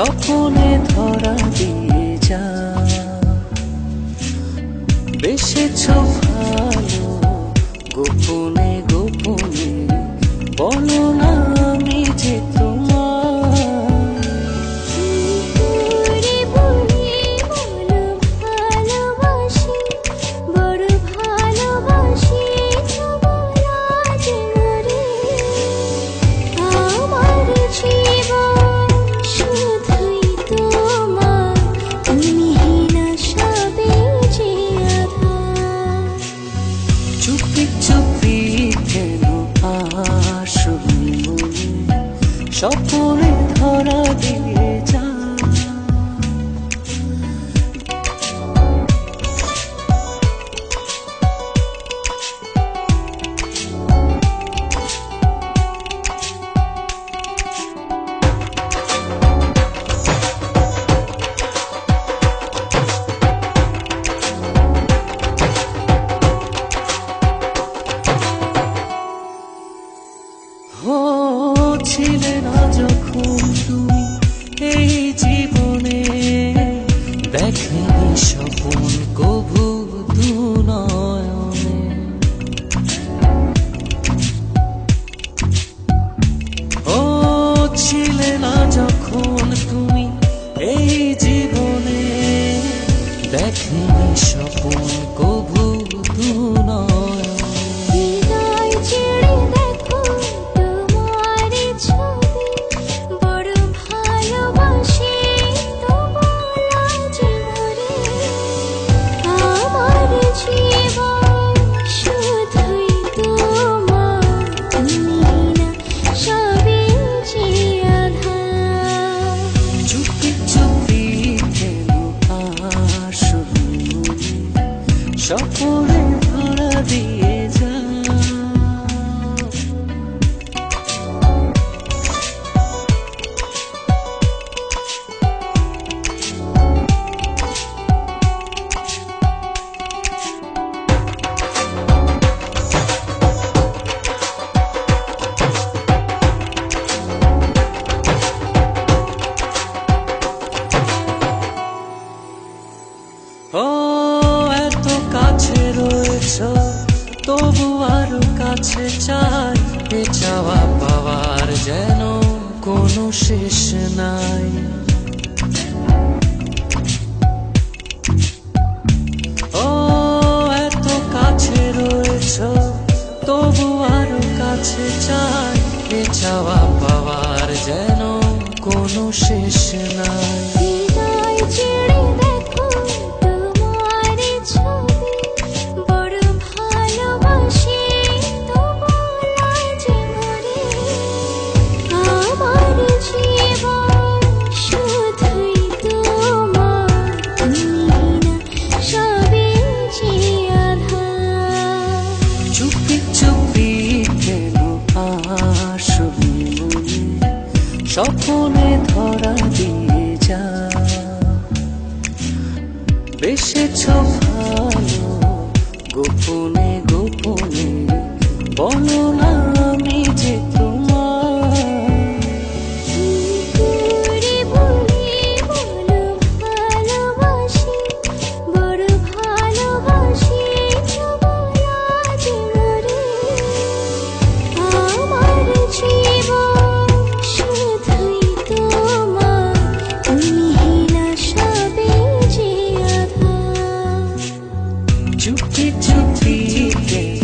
স্বপনে ধরা দিয়ে যা বেসেছ ভালো গোপনে গোপনে বলো না আমি যে চুপি চুপি কেন আসবি মনে স্বপনে ধরা দিয়ে যা ছিলে না যখন তুমি এই জীবনে দেখেনি স্বপন কভু দু নয়নে ছিলে না যখন তুমি এই জীবনে দেখেনি স্বপন কভু দু নয়নে স্বপনে ধরা দিয়ে যা এত কাছে রয়েছ তবু আরো কাছে চাই এ চাওয়া পাওয়ার যেন কোনো শেষ নাই এত কাছে রয়েছ তবু আরো কাছে চাই এ চাওয়া পাওয়ার যেন কোনো শেষ নাই চুপি চুপি কেন আসবি মনে স্বপনে ধরা দিয়ে যা বেসেছ ভালো গোপনে গোপনে বলো না আমি যে চুপি চুপি